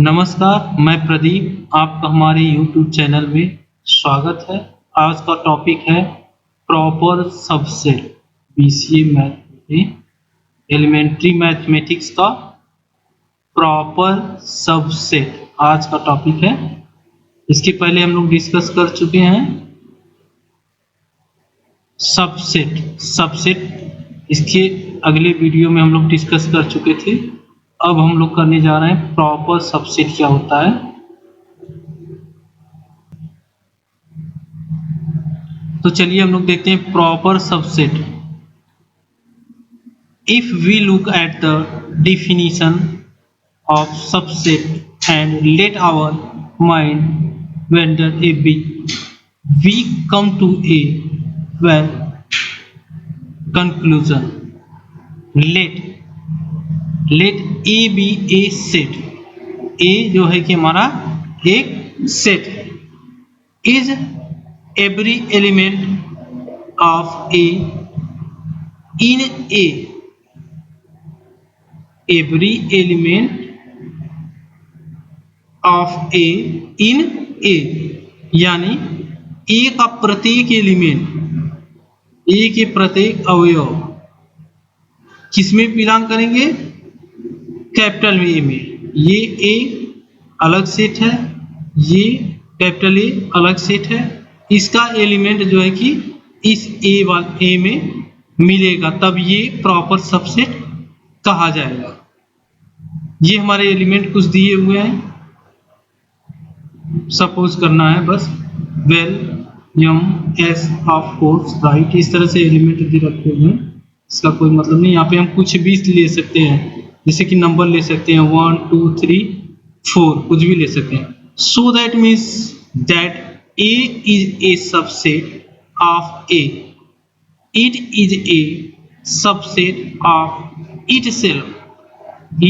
नमस्कार, मैं प्रदीप, आपका हमारे YouTube चैनल में स्वागत है। आज का टॉपिक है प्रॉपर सबसेट बीसीए मैथ में एलिमेंट्री मैथमेटिक्स का प्रॉपर सबसेट आज का टॉपिक है। इसके पहले हम लोग डिस्कस कर चुके हैं सबसेट इसके अगले वीडियो में हम लोग डिस्कस कर चुके थे। अब हम लोग करने जा रहे हैं प्रॉपर सबसेट क्या होता है। तो चलिए हम लोग देखते हैं proper subset. If we look at the definition of subset and let our mind wander a bit, we come to a well conclusion. Let A be a set. A जो है कि हमारा एक सेट है। Is every element of A in A. Every element of A in A यानी A का प्रत्येक element, A के प्रत्येक अवयव किसमें बिलोंग करेंगे? कैपिटल A में। ये A अलग सेट है, ये कैपिटल A अलग सेट है। इसका एलिमेंट जो है कि इस A में मिलेगा, तब ये प्रॉपर सबसेट कहा जाएगा। ये हमारे एलिमेंट कुछ दिए हुए हैं, सपोज करना है बस। Well M S of course right, इस तरह से एलिमेंट दे रखे हुए हैं। इसका कोई मतलब नहीं। यहाँ पे हम कुछ भी ले सकते हैं, जैसे कि नंबर ले सकते हैं 1 2 3 4, कुछ भी ले सकते हैं। So that means that A is a subset of A. It is a subset of itself.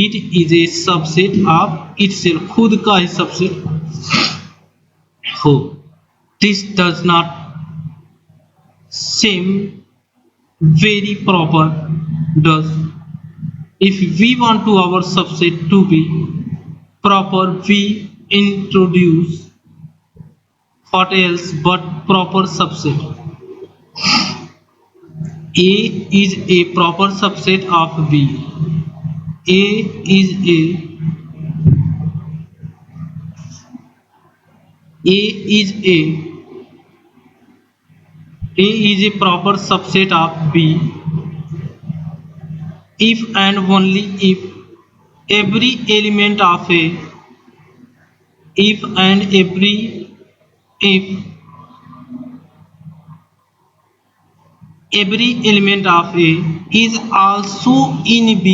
It is a subset of itself. खुद का ही सबसेट हो। This does not seem very proper, does? If we want to our subset to be proper, we introduce what else but proper subset. A is a proper subset of B. A is a proper subset of B if and only if every element of A every element of A is also in B.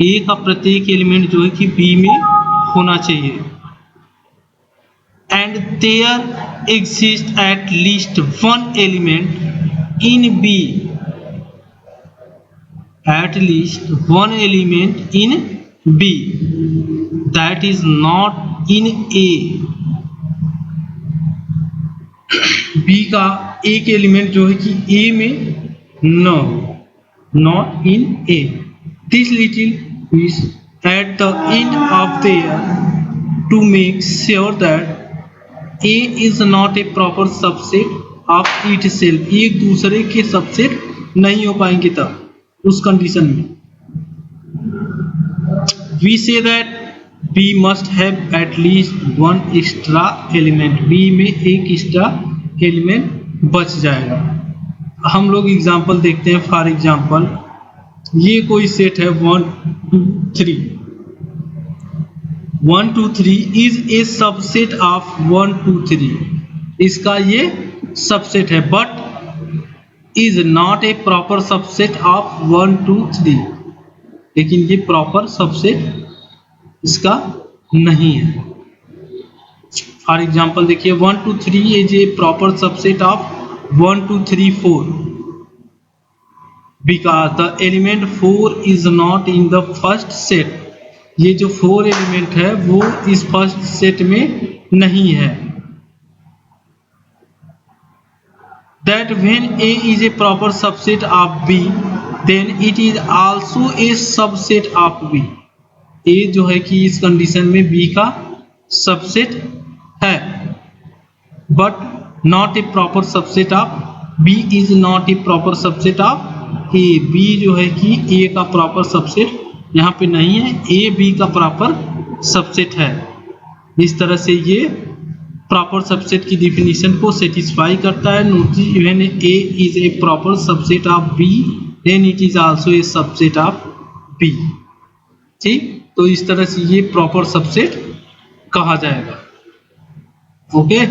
A का प्रत्येक element जो है कि B में होना चाहिए। And there exists at least one element in B. At least one element in B that is not in A. B का एक एलिमेंट जो है कि A में न हो, not in A. This little is at the end of the year to make sure that A is not a proper subset of itself. एक दूसरे के सबसेट नहीं हो पाएंगे तब उस कंडीशन में। We say that B must have at least one extra element. B में एक एक्स्ट्रा एलिमेंट बच जाएगा। हम लोग एग्जांपल देखते हैं। फॉर एग्जांपल ये कोई सेट है 1 2 3। 1 2 3 इज ए सबसेट ऑफ 1 2 3। इसका ये सबसेट है, but is not a proper subset of 1 2 3। लेकिन ये प्रॉपर सबसेट इसका नहीं है। फॉर एग्जांपल देखिए 1 2 3 is a proper subset of 1 2 3 4 because the element 4 is not in the first set. ये जो 4 एलिमेंट है वो इस फर्स्ट सेट में नहीं है। That when A is a proper subset of B, then it is also a subset of B. ए जो है कि इस कंडीशन में बी का सबसेट है, but not a proper subset of B is not a proper subset of A. B जो है कि ए का प्रॉपर सबसेट यहाँ पे नहीं है, ए बी का प्रॉपर सबसेट है। इस तरह से ये प्रॉपर सबसेट की डिफिनीशन को सेटिस्फाई करता है। Notice when A is a proper subset of B then it is also a subset of B. ठीक, तो इस तरह से ये प्रॉपर सबसेट कहा जाएगा। ओके,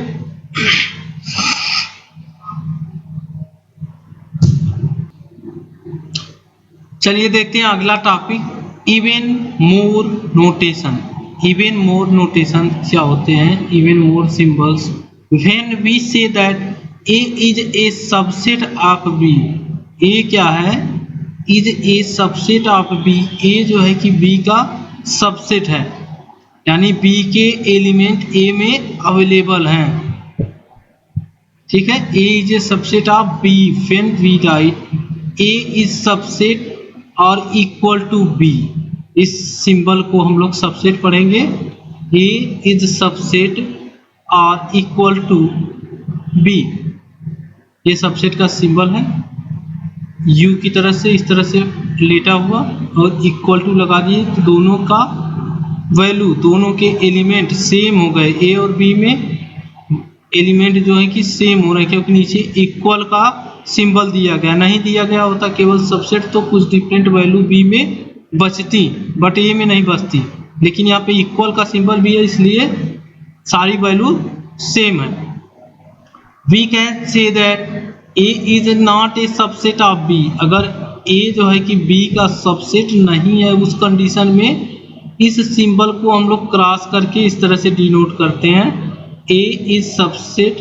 चलिए देखते हैं अगला topic, even more notation. Even more notation क्या होते हैं? Even more symbols when we say that A is A subset of B. A क्या है? Is A subset of B. A जो है कि बी का सबसेट है, यानी बी के एलिमेंट ए में अवेलेबल हैं। ठीक है, A is A subset of B when we write A is subset और इक्वल टू बी। इस सिंबल को हम लोग सबसेट पढ़ेंगे, ए इज सबसेट और इक्वल टू बी। ये सबसेट का सिंबल है, यू की तरह से इस तरह से लेटा हुआ और इक्वल टू लगा दिए तो दोनों का वैल्यू, दोनों के एलिमेंट सेम हो गए। ए और बी में एलिमेंट जो है कि सेम हो रहे हैं, क्योंकि नीचे इक्वल का सिंबल दिया गया। नहीं दिया गया होता केवल सबसेट तो कुछ डिफरेंट वैल्यू बी में बचती, बट ए में नहीं बचती। लेकिन यहाँ पे इक्वल का सिंबल भी है, इसलिए सारी वैल्यू सेम है। We can say that A is not a subset of B. अगर ए जो है कि बी का सबसेट नहीं है, उस कंडीशन में इस सिंबल को हम लोग क्रॉस करके इस तरह से डिनोट करते हैं। ए इज सबसेट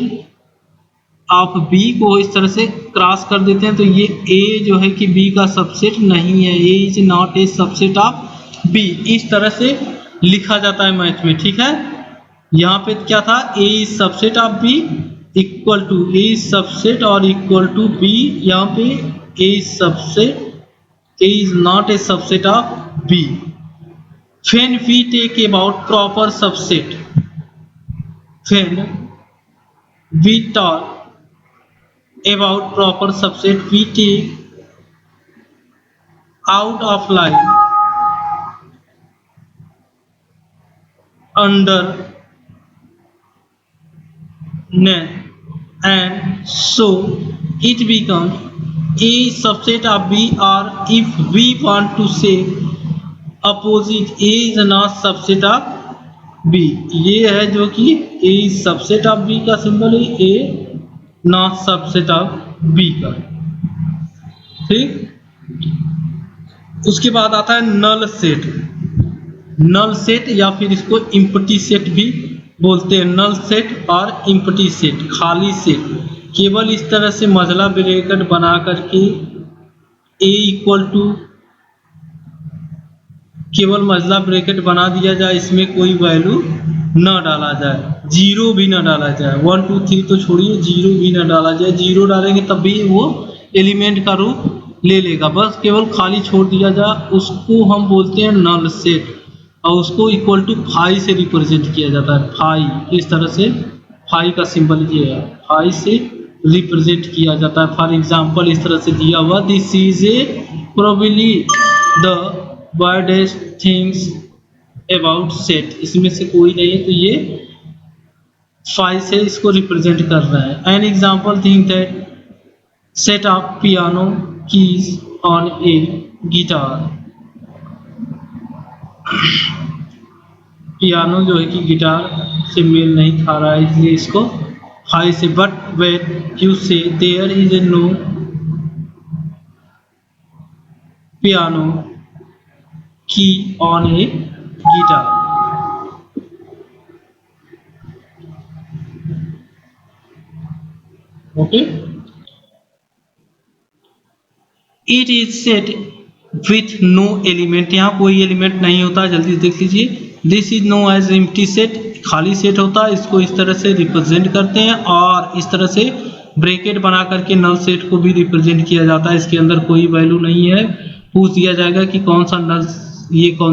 ऑफ बी को इस तरह से क्रॉस कर देते हैं, तो ये ए जो है कि बी का सबसेट नहीं है। A is not a subset of B, इस तरह से लिखा जाता है मैथ में। ठीक है, यहाँ पे क्या था? A is subset of B equal to A is subset और इक्वल टू बी। यहाँ पे A is subset, A is not a subset of B. When we take about proper subset, when we talk about proper subset we take out of line under and so it becomes a subset of B, or if we want to say opposite, A is not subset of B। ये है जो कि A is subset of B का symbol है, A not subset of B का। ठीक, उसके बाद आता है नल सेट। नल सेट या फिर इसको इम्पटी सेट भी बोलते हैं। नल सेट और इम्पटी सेट, खाली सेट। केवल इस तरह से मझला ब्रैकेट बना करके ए इक्वल टू, केवल मझला ब्रैकेट बना दिया जाए, इसमें कोई वैल्यू न डाला जाए, जीरो भी न डाला जाए। 1 2 3 तो छोड़िए, जीरो भी न डाला जाए। जीरो डालेंगे तब भी वो एलिमेंट का रूप ले लेगा, बस केवल खाली छोड़ दिया जाए, उसको हम बोलते हैं नल सेट। और उसको इक्वल टू फाई से रिप्रेजेंट किया जाता है। फाई, इस तरह से फाई का सिंबल ये है, फाई से रिप्रेजेंट किया जाता है। फॉर एग्जाम्पल इस तरह से दिया हुआ, this is a probably the weirdest things about set। इसमें से कोई नहीं है, तो ये फाइव से इसको रिप्रेजेंट कर रहा है। An example think that set of piano keys on a guitar. Piano जो है कि गिटार से मेल नहीं खा रहा है, इसलिए इसको फाइव से। But when you say there is a no piano key on a guitar. Okay, it is set with no element. यहाँ कोई एलिमेंट नहीं होता, जल्दी देख लीजिए। This is known as empty set, खाली सेट होता है। इसको इस तरह से रिप्रेजेंट करते हैं और इस तरह से ब्रैकेट बना करके नल सेट को भी रिप्रेजेंट किया जाता है। इसके अंदर कोई वैल्यू नहीं है। पूछ दिया जाएगा कि कौन सा नल, ये कौन सा